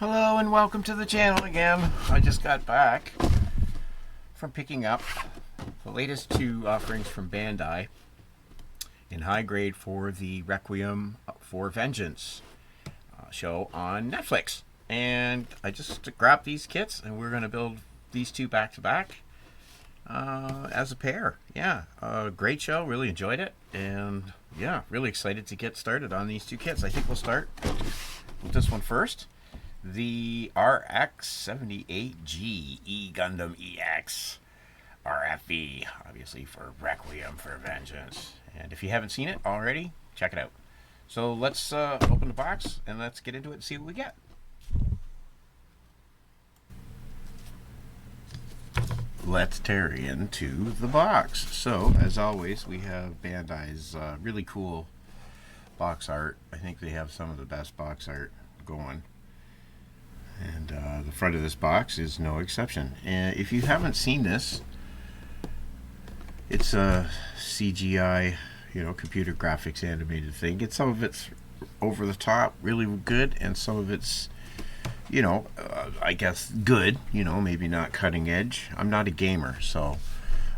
Hello and welcome to the channel again. I just got back from picking up the latest two offerings from Bandai in high grade for the Requiem for Vengeance show on Netflix. And I just grabbed these kits and we're going to build these two back to back as a pair. Yeah, great show, really enjoyed it, and yeah, really excited to get started on these two kits. I think we'll start with this one first. The RX-78G Gundam EX RFV, obviously for Requiem for Vengeance. And if you haven't seen it already, check it out. So let's open the box and let's get into it and see what we get. Let's tear into the box. So, as always, we have Bandai's really cool box art. I think they have some of the best box art going. And the front of this box is no exception. And if you haven't seen this, it's a CGI, computer graphics animated thing. Some of it's over the top, really good, and some of it's, I guess good, maybe not cutting edge. I'm not a gamer, so,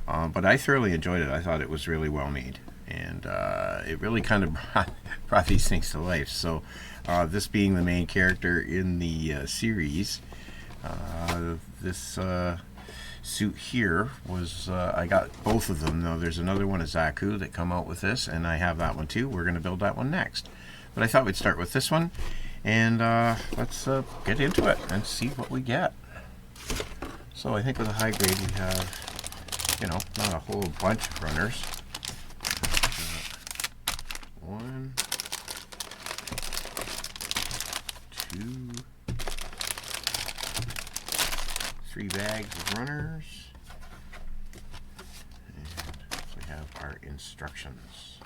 but I thoroughly enjoyed it. I thought it was really well made, and it really kind of brought these things to life. So, this being the main character in the series, this suit here was, I got both of them. Now, there's another one, a Zaku, that come out with this, and I have that one too. We're going to build that one next. But I thought we'd start with this one, and let's get into it and see what we get. So I think with a high grade we have, not a whole bunch of runners. One, two, three bags of runners, and we have our instructions.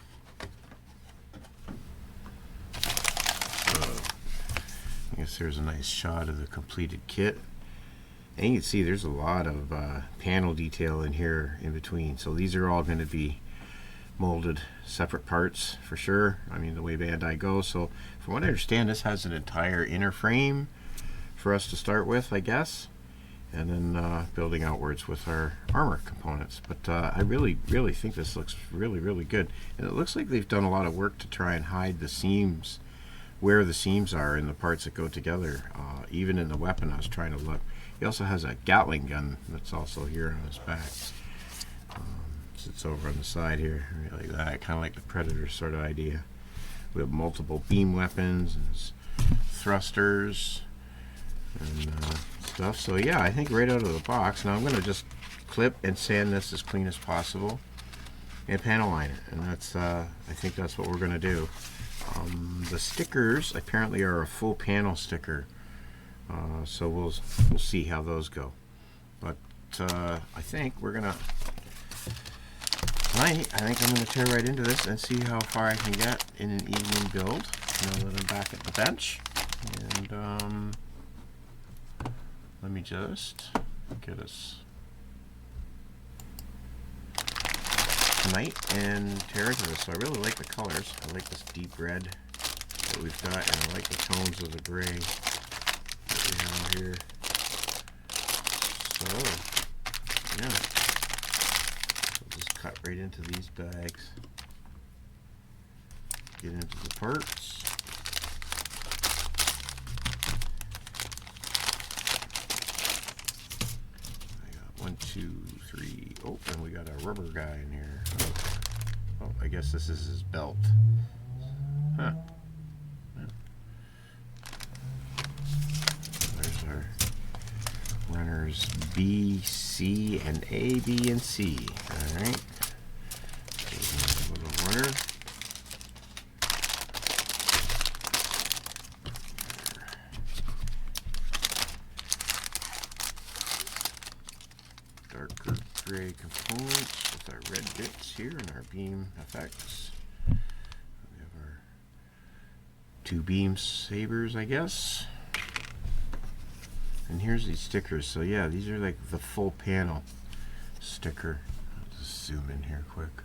So, I guess there's a nice shot of the completed kit, and you can see there's a lot of panel detail in here in between. So these are all going to be molded separate parts for sure. I mean, the way Bandai goes. So from what I understand, this has an entire inner frame for us to start with, I guess, and then building outwards with our armor components. But I really think this looks really good, and it looks like they've done a lot of work to try and hide the seams, where the seams are in the parts that go together. Even in the weapon, I was trying to look. He also has a Gatling gun that's also here on his back. Sits over on the side here, like that, kind of like the Predator sort of idea. We have multiple beam weapons and thrusters and stuff. So yeah, I think right out of the box. Now I'm going to just clip and sand this as clean as possible and panel line it, and that's I think that's what we're going to do. The stickers apparently are a full panel sticker, so we'll see how those go. But I think we're gonna. Tonight, I think I'm going to tear right into this and see how far I can get in an evening build. Now that I'm back at the bench. And let me just get us tonight and tear into this. So I really like the colors. I like this deep red that we've got, and I like the tones of the gray that we have here. So, yeah. Cut right into these bags. Get into the parts. I got 1, 2, 3. Oh, and we got a rubber guy in here. Oh, I guess this is his belt. Huh. There's our runners B, C, and A, B, and C. Alright. Little runner. Darker gray components with our red bits here and our beam effects. We have our two beam sabers, I guess. And here's these stickers. So yeah, these are like the full panel sticker. I'll just zoom in here quick.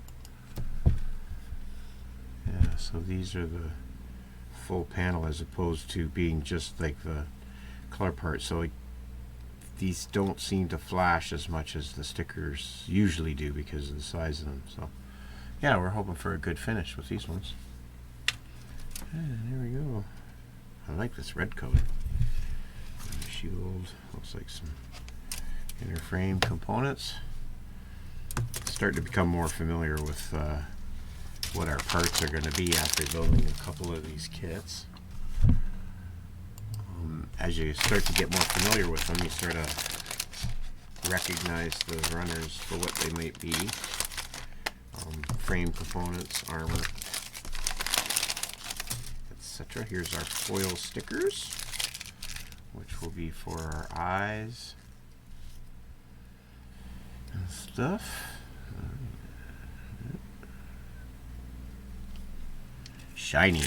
So these are the full panel as opposed to being just like the color parts, so these don't seem to flash as much as the stickers usually do because of the size of them. So yeah, we're hoping for a good finish with these ones. And there we go. I like this red color. And the shield looks like some inner frame components. Starting to become more familiar with what our parts are going to be after building a couple of these kits. As you start to get more familiar with them, you sort of recognize the runners for what they might be. Frame components, armor, etc. Here's our foil stickers, which will be for our eyes and stuff. Shiny.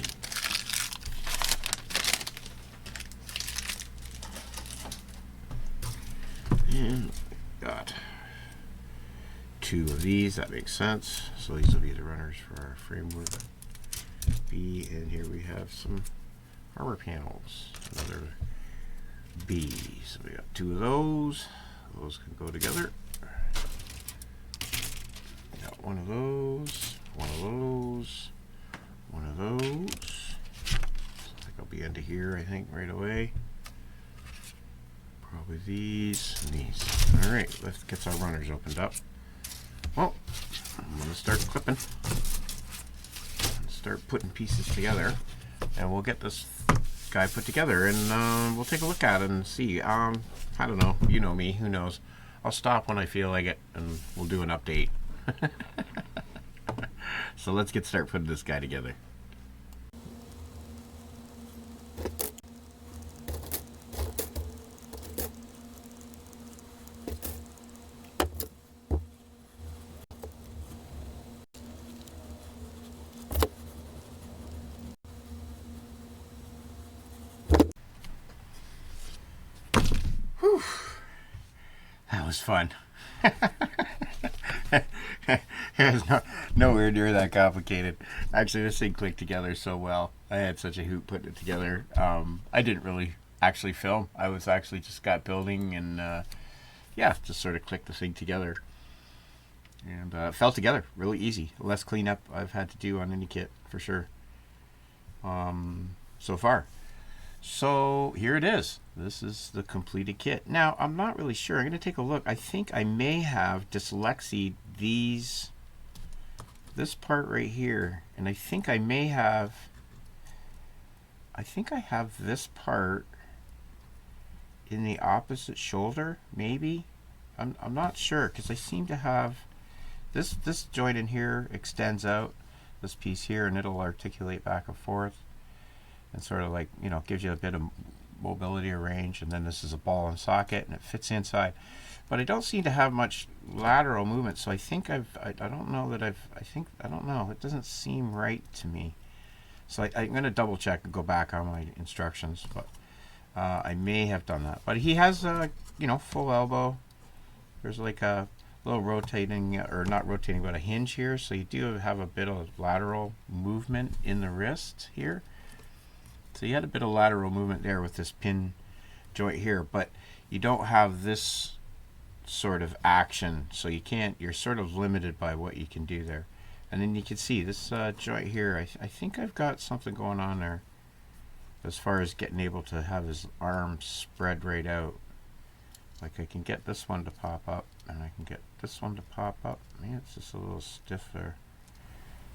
And got 2 of these, that makes sense. So these will be the runners for our framework B, and here we have some armor panels, another B. So we got 2 of those. Those can go together. Got 1 of those, 1 of those, 1 of those. I think I'll be into here, I think, right away. Probably these and these. Alright, let's get our runners opened up. Well, I'm going to start clipping. Start putting pieces together. And we'll get this guy put together and we'll take a look at it and see. I don't know. You know me. Who knows? I'll stop when I feel like it and we'll do an update. So let's start putting this guy together. Whew. That was fun. It's nowhere near that complicated. Actually, this thing clicked together so well. I had such a hoot putting it together. I didn't really actually film. I was actually just got building and yeah, just sort of clicked the thing together. And it fell together really easy. Less cleanup I've had to do on any kit for sure so far. So here it is. This is the completed kit. Now, I'm not really sure. I'm going to take a look. I think I may have dyslexied this part right here. And I think I may have, I have this part in the opposite shoulder, maybe. I'm not sure because I seem to have this joint in here extends out, this piece here, and it'll articulate back and forth. And sort of like, you know, gives you a bit of mobility or range, and then this is a ball and socket and it fits inside, but I don't seem to have much lateral movement, so I think I don't know that I don't know, it doesn't seem right to me, so I'm going to double check and go back on my instructions, but I may have done that. But he has a, you know, full elbow. There's like a little rotating, or not rotating, but a hinge here, so you do have a bit of lateral movement in the wrist here. So you had a bit of lateral movement there with this pin joint here, but you don't have this sort of action, so you can't, you're sort of limited by what you can do there. And then you can see this joint here, I think I've got something going on there as far as getting able to have his arms spread right out. Like I can get this one to pop up, and I can get this one to pop up. Man, it's just a little stiff there.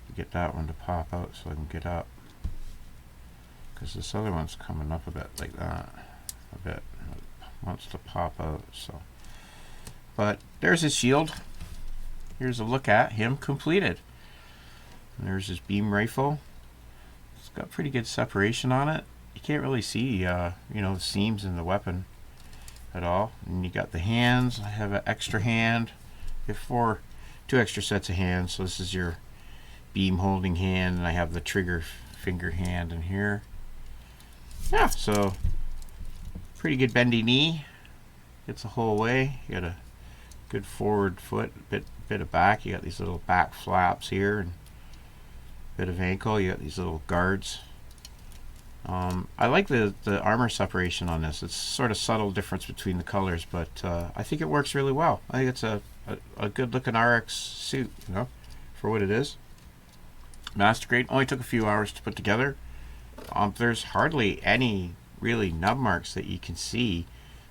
To get that one to pop out so I can get up. Because this other one's coming up a bit like that, a bit. It wants to pop out, so. But there's his shield. Here's a look at him completed. And there's his beam rifle. It's got pretty good separation on it. You can't really see, you know, the seams in the weapon at all. And you got the hands. I have an extra hand. You have 2 extra sets of hands. So this is your beam holding hand, and I have the trigger finger hand in here. Yeah, so pretty good bendy knee. Gets the whole way. You got a good forward foot, bit of back. You got these little back flaps here, and bit of ankle. You got these little guards I like the armor separation on this. It's sort of subtle difference between the colors, but I think it works really well. I think it's a good looking RX suit, you know, for what it is. Master grade. Only took a few hours to put together. There's hardly any really nub marks that you can see.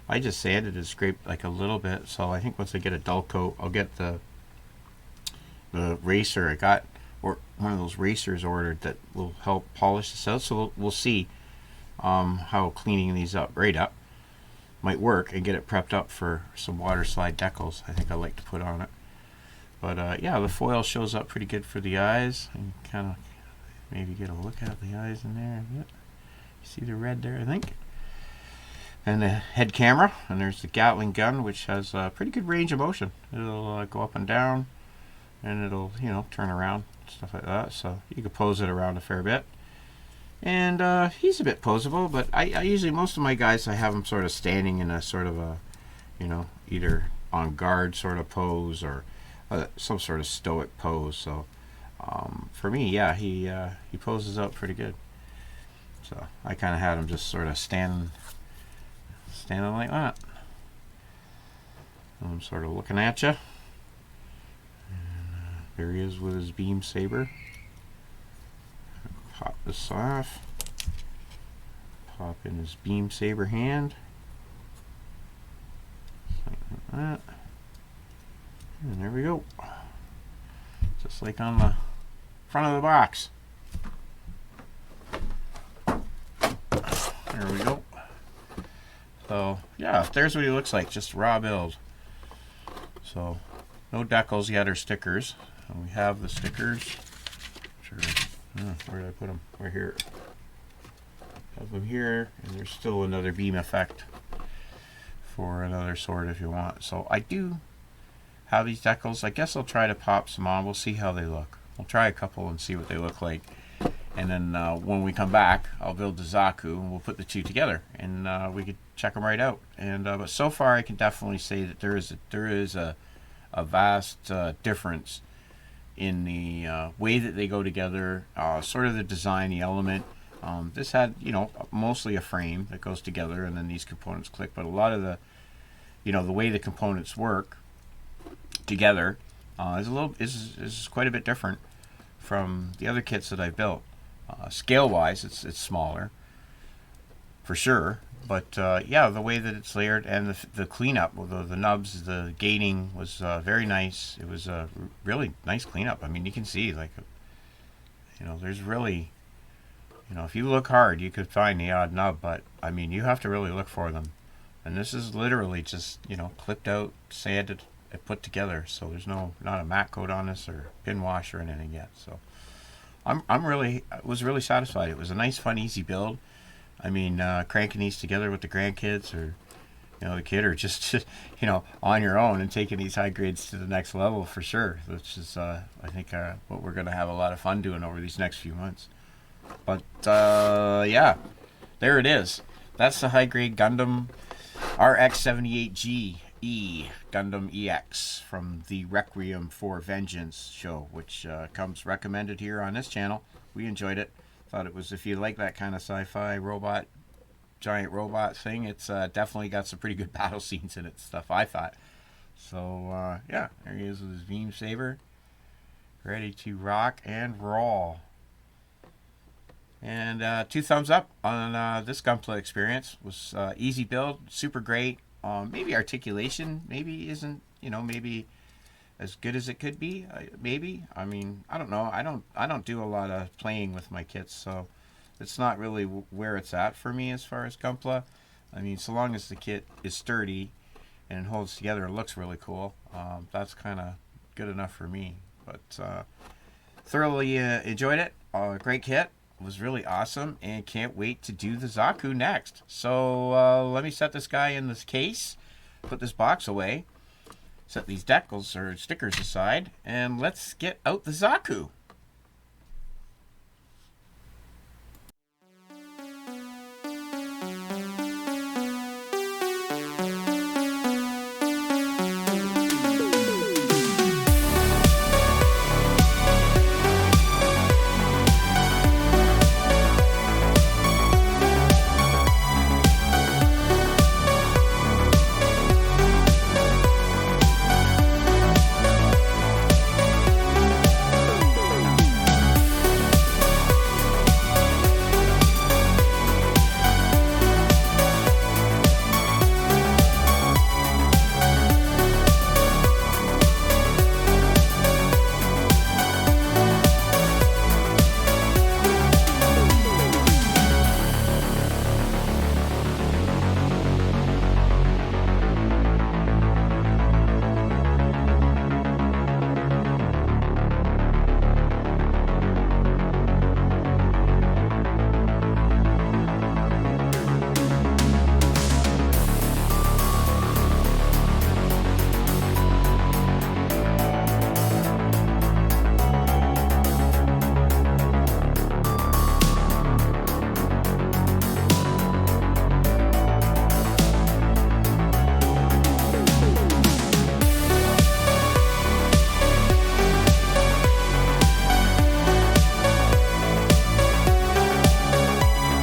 I just sanded and scraped like a little bit, so I think once I get a dull coat, I'll get the racer. I got one of those racers ordered that will help polish this out, so we'll see how cleaning these up right up might work and get it prepped up for some water slide decals I think I like to put on it. But yeah, the foil shows up pretty good for the eyes. And kind of maybe get a look at the eyes in there a bit. You see the red there, I think. And the head camera, and there's the Gatling gun, which has a pretty good range of motion. It'll go up and down, and it'll, you know, turn around, stuff like that. So you can pose it around a fair bit. And he's a bit posable, but I usually, most of my guys, I have them sort of standing in a sort of a, you know, either on guard sort of pose or some sort of stoic pose. So for me, yeah, he poses up pretty good. So I kind of had him just sort of standing like that. I'm sort of looking at you. And there he is with his beam saber. Pop this off. Pop in his beam saber hand. Like that. And there we go. Just like on the front of the box. There we go. So yeah, there's what he looks like, just raw build. So no decals yet or stickers. And we have the stickers. Sure. Where did I put them? Right here. Have them here, and there's still another beam effect for another sword if you want. So I do have these decals. I guess I'll try to pop some on. We'll see how they look. We'll try a couple and see what they look like. And then when we come back, I'll build the Zaku and we'll put the two together, and we could check them right out. And but so far, I can definitely say that there is a vast difference in the way that they go together, sort of the design, the element. This had, you know, mostly a frame that goes together, and then these components click. But a lot of the, you know, the way the components work together is quite a bit different from the other kits that I've built. Scale-wise, it's smaller, for sure. But yeah, the way that it's layered and the cleanup, the nubs, the gating was very nice. It was a really nice cleanup. I mean, you can see, like, you know, there's really, you know, if you look hard, you could find the odd nub, but I mean, you have to really look for them. And this is literally just, you know, clipped out, sanded, and put together. So there's not a matte coat on this or pin wash or anything yet. So I was really satisfied. It was a nice, fun, easy build. I mean, cranking these together with the grandkids or, you know, the kid, or just you know, on your own and taking these high grades to the next level for sure. Which is, I think, what we're going to have a lot of fun doing over these next few months. But yeah, there it is. That's the high grade Gundam RX-78GE Gundam EX from the Requiem for Vengeance show, which comes recommended here on this channel. We enjoyed it. Thought it was, if you like that kind of sci-fi robot, giant robot thing, it's definitely got some pretty good battle scenes in it, stuff I thought. So yeah, there he is with his beam saber, ready to rock and roll. And 2 thumbs up on this Gunpla experience. It was easy build, super great. Maybe articulation maybe isn't, you know, maybe as good as it could be. Maybe, I mean, I don't know. I don't do a lot of playing with my kits, so it's not really where it's at for me as far as Gunpla. I mean, so long as the kit is sturdy and holds together and looks really cool, that's kind of good enough for me. But thoroughly enjoyed it. Great kit. Was really awesome, and can't wait to do the Zaku next. So let me set this guy in this case, put this box away, set these decals or stickers aside, and let's get out the Zaku.